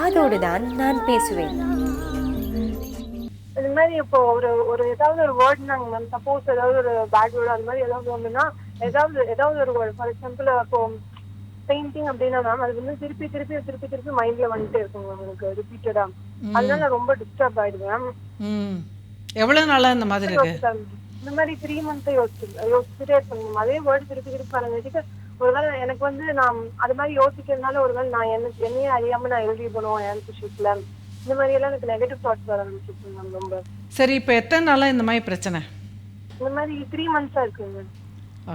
காதோடு தான் நான் பேசுவேன். இந்த மாதிரி இப்போ ஒரு ஒரு ஏதாவது ஒரு வேர்ட்னாங்க மேம், சப்போஸ் ஏதாவது ஒரு பேட் வேர்டு அது மாதிரி ஏதாவது ஒண்ணுன்னா ஏதாவது ஒரு வேர்டு, ஃபார் எக்ஸாம்பிள் இப்போ பெயிண்டிங் அப்படின்னா மேம் அது வந்து திருப்பி திருப்பி திருப்பி திருப்பி மைண்ட்ல வந்துட்டே இருக்குங்க மேம், எனக்கு ரிப்பீட்டடா. அதனால நான் ரொம்ப டிஸ்டர்ப் ஆயிடுவேன். எவ்வளவு நாளா இந்த மாதிரி இருக்கு? இந்த மாதிரி 3 months யோசிச்சுட்டே இருப்பேன். அதே வேர்டு திருப்பி திருப்பி பண்ணதுக்கு ஒருவேளை எனக்கு வந்து நான் அது மாதிரி யோசிக்கிறதுனால ஒருவேளை நான் என்னையே அறியாம நான் எழுதி போனோம் எனக்கு விஷயத்துல இந்த மாதிரி எல்லாம் எனக்கு நெகட்டிவ் தாட்ஸ் வர ஆரம்பிச்சிருக்கு மேம் ரொம்ப. சரி, இப்போ எத்தனை நாளா இந்த மாதிரி பிரச்சனை? இந்த மாதிரி 3 months இருக்குங்க.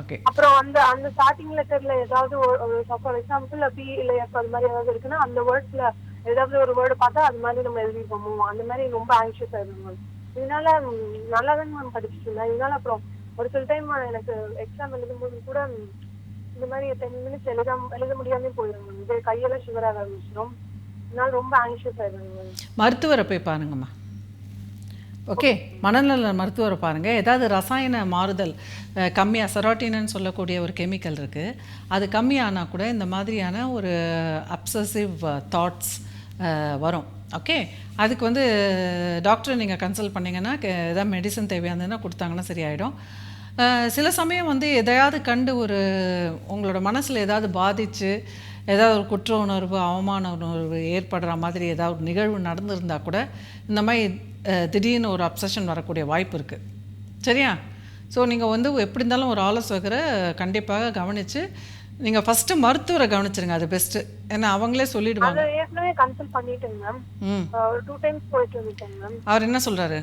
ஓகே. அப்புறம் அந்த ஸ்டார்டிங் லெட்டர்ல ஏதாவது ஒரு ஃபார் எக்ஸாம்பிள் பி இல்ல எஃப் அது மாதிரி ஏதாவது இருக்குன்னா அந்த வேர்ட்ஸ்ல ஏதாவது ஒரு வேர்டு பார்த்தா அது மாதிரி நம்ம எழுதிப்போமோ அந்த மாதிரி ரொம்ப ஆங்ஷியஸ் ஆயிடும் மேம். இதனால நல்லா தான் மேம் படிச்சுட்டு இருந்தேன். இதனால அப்புறம் ஒரு சில டைம் எனக்கு எக்ஸாம் எழுதும்போது கூட இந்த மாதிரி 10 minutes எழுத முடியாமலே போயிடும் மேம். இது கையெல்லாம் ஷிவர் ஆக ஆரம்பிச்சிடும். இதனால ரொம்ப ஆங்ஷியஸ் ஆயிடும் மேம். மருத்துவரை போய் பாருங்கம்மா. ஓகே, மனநல மருத்துவரை பாருங்கள். ஏதாவது ரசாயன மாறுதல் கம்மியாக, செரோட்டினன்னு சொல்லக்கூடிய ஒரு கெமிக்கல் இருக்குது, அது கம்மியானால் கூட இந்த மாதிரியான ஒரு அப்சசிவ் தாட்ஸ் வரும். ஓகே, அதுக்கு வந்து டாக்டரை நீங்கள் கன்சல்ட் பண்ணிங்கன்னா எதாவது மெடிசன் தேவையானதுன்னா கொடுத்தாங்கன்னா சரியாயிடும். சில சமயம் வந்து எதையாவது கண்டு ஒரு உங்களோட மனசில் ஏதாவது பாதித்து ஏதாவது ஒரு குற்ற உணர்வு, அவமான உணர்வு ஏற்படுற மாதிரி ஏதாவது ஒரு நிகழ்வு நடந்திருந்தால் கூட இந்த மாதிரி திடீர்னு ஒரு அப்சஷன் வரக்கூடிய வாய்ப்பு இருக்குது. சரியா? ஸோ நீங்கள் வந்து எப்படி இருந்தாலும் ஒரு ஆலோசகரை கண்டிப்பாக கவனித்து நீங்கள் ஃபஸ்ட்டு மருத்துவரை கவனிச்சிருங்க, அது பெஸ்ட்டு. ஏன்னா அவங்களே சொல்லிடுவாங்க. ஏற்கனவே கன்சல்ட் பண்ணிட்டேங்க மேம், ஒரு 2 times போயிட்டு வந்துட்டேங்க மேம். அவர் என்ன சொல்கிறாரு?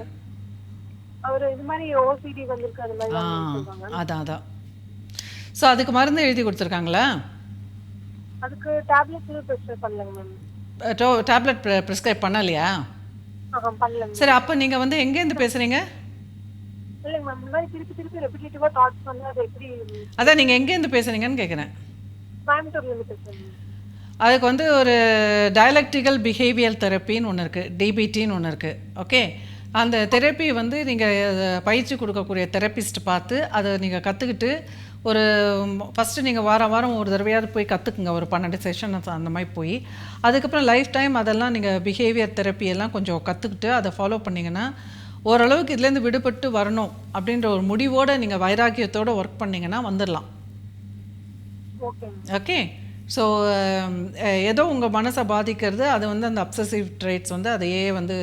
அவர் இது மாதிரி ஓசிடி வந்திருக்கு அது மாதிரி சொல்றாங்க. அதான். ஸோ அதுக்கு மருந்து எழுதி கொடுத்துருக்காங்களா? அதுக்கு டேப்லெட் ப்ரிஸ்கிரைப் பண்ணலங்க மேம். டேப்லெட் ப்ரிஸ்கிரைப் பண்ணலையா? பண்ணலங்க. சரி, அப்போ நீங்கள் வந்து எங்கேருந்து பேசுகிறீங்க? இல்லைங்க மேம், இந்த மாதிரி திருப்பி திருப்பி ரெப்பிட்டேட்டிவா தாட்ஸ் பண்ணி அது எப்படி? அதான் நீங்கள் எங்கேருந்து பேசுகிறீங்கன்னு கேட்குறேன். கோயம்புத்தூர்லேருந்து பேசுகிறேன். அதுக்கு வந்து ஒரு டயலெக்டிக்கல் பிஹேவியர் தெரப்பின்னு ஒன்று இருக்குது, டிபிடின்னு ஒன்று இருக்குது. ஓகே, அந்த தெரப்பி வந்து நீங்கள் பயிற்சி கொடுக்கக்கூடிய தெரப்பிஸ்ட் பார்த்து அதை நீங்கள் கற்றுக்கிட்டு ஒரு ஃபஸ்ட்டு நீங்கள் வாரம் ஒரு தடவையாவது போய் கற்றுக்குங்க, ஒரு 12 செஷன் அந்த மாதிரி போய். அதுக்கப்புறம் லைஃப் டைம் அதெல்லாம் நீங்கள் பிஹேவியர் தெரப்பி எல்லாம் கொஞ்சம் கற்றுக்கிட்டு அதை ஃபாலோ பண்ணிங்கன்னா ஓரளவுக்கு இதுலேருந்து விடுபட்டு வரணும் அப்படின்ற ஒரு முடிவோடு நீங்கள் வைராக்கியத்தோடு ஒர்க் பண்ணிங்கன்னா வந்துடலாம். ஓகே. ஸோ ஏதோ உங்கள் மனசை பாதிக்கிறது அது வந்து அந்த அப்சசிவ் ட்ரேட்ஸ் வந்து அதையே வந்து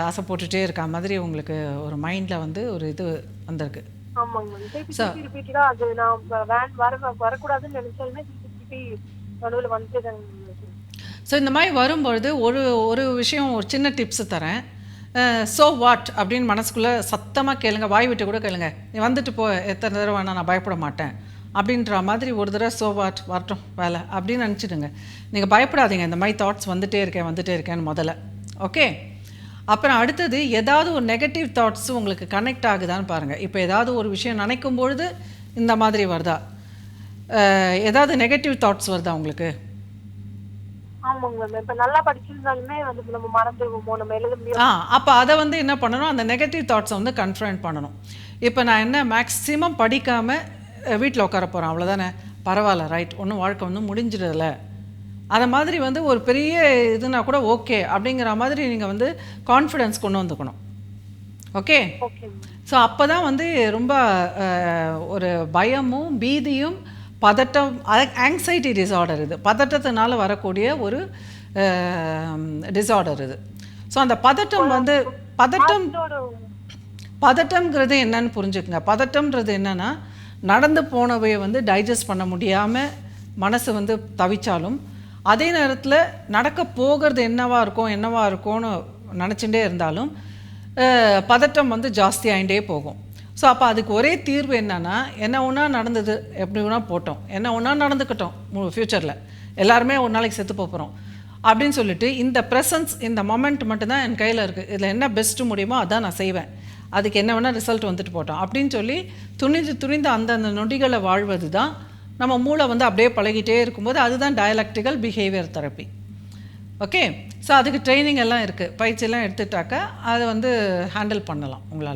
ஆசை போட்டுகிட்டே இருக்கா மாதிரி உங்களுக்கு ஒரு மைண்டில் வந்து ஒரு இது வந்திருக்கு. ஸோ இந்த மாதிரி வரும்பொழுது ஒரு விஷயம், ஒரு சின்ன டிப்ஸு தரேன். ஸோ வாட் அப்படின்னு மனசுக்குள்ளே சத்தமாக கேளுங்க, வாய் விட்டு கூட கேளுங்க. நீ வந்துட்டு போ, எத்தனை தடவை வேணால் நான் பயப்பட மாட்டேன் அப்படின்ற மாதிரி ஒரு தடவை ஸோ வாட் வரட்டும் வேலை அப்படின்னு நினச்சிடுங்க. நீங்கள் பயப்படாதீங்க, இந்த மாதிரி தாட்ஸ் வந்துட்டே இருக்கேன்னு முதல்ல. ஓகே, அப்புறம் அடுத்தது ஏதாவது ஒரு நெகட்டிவ் தாட்ஸ் உங்களுக்கு கனெக்ட் ஆகுதான்னு பாருங்கள். இப்போ ஏதாவது ஒரு விஷயம் நினைக்கும் பொழுது இந்த மாதிரி வருதா? ஏதாவது நெகட்டிவ் தாட்ஸ் வருதா உங்களுக்கு? அப்போ அதை வந்து என்ன பண்ணணும், அந்த நெகட்டிவ் தாட்ஸை வந்து கன்ஃபரண்ட் பண்ணணும். இப்போ நான் என்ன மேக்ஸிமம் படிக்காமல் வீட்டில் உட்கார போகிறேன், அவ்வளோதானே, பரவாயில்ல, ரைட், ஒன்றும் வாழ்க்கை ஒன்றும் முடிஞ்சிடல, அதை மாதிரி வந்து ஒரு பெரிய இதுனா கூட ஓகே அப்படிங்கிற மாதிரி நீங்கள் வந்து கான்ஃபிடென்ஸ் கொண்டு வந்துக்கணும். ஓகே. ஸோ அப்போ தான் வந்து ரொம்ப ஒரு பயமும் பீதியும் பதட்டம், ஆங்ஸைட்டி டிஸார்டர், இது பதட்டத்தினால வரக்கூடிய ஒரு டிஸார்டர் இது. ஸோ அந்த பதட்டம் வந்து பதட்டம்ங்கிறது என்னன்னு புரிஞ்சுக்குங்க. பதட்டம்ன்றது என்னென்னா, நடந்து போனவையை வந்து டைஜஸ்ட் பண்ண முடியாமல் மனசு வந்து தவிச்சாலும் அதே நேரத்தில் நடக்க போகிறது என்னவா இருக்கும்னு நினச்சிட்டே இருந்தாலும் பதட்டம் வந்து ஜாஸ்தி ஆகிட்டே போகும். ஸோ அப்போ அதுக்கு ஒரே தீர்வு என்னென்னா, என்ன ஒன்றா நடந்தது, எப்படி வேணா போட்டோம், என்ன ஒன்றா நடந்துக்கிட்டோம், ஃப்யூச்சரில் எல்லாருமே ஒரு நாளைக்கு செத்து போகிறோம் அப்படின்னு சொல்லிட்டு இந்த ப்ரெசன்ஸ், இந்த மொமெண்ட் மட்டும்தான் என் கையில் இருக்குது, இதில் என்ன பெஸ்ட்டு முடியுமோ அதான் நான் செய்வேன், அதுக்கு என்ன வேணால் ரிசல்ட் வந்துட்டு போட்டோம் அப்படின்னு சொல்லி துணிந்து அந்தந்த நொடிகளை வாழ்வது தான் நம்ம மூளை வந்து அப்படியே பழகிட்டே இருக்கும்போது அதுதான் dialectical behaviour therapy. Okay. So அதுக்கு ட்ரைனிங் எல்லாம் இருக்குது, பயிற்சியெல்லாம் எடுத்துட்டாக்கா அதை வந்து ஹேண்டில் பண்ணலாம் உங்களால்.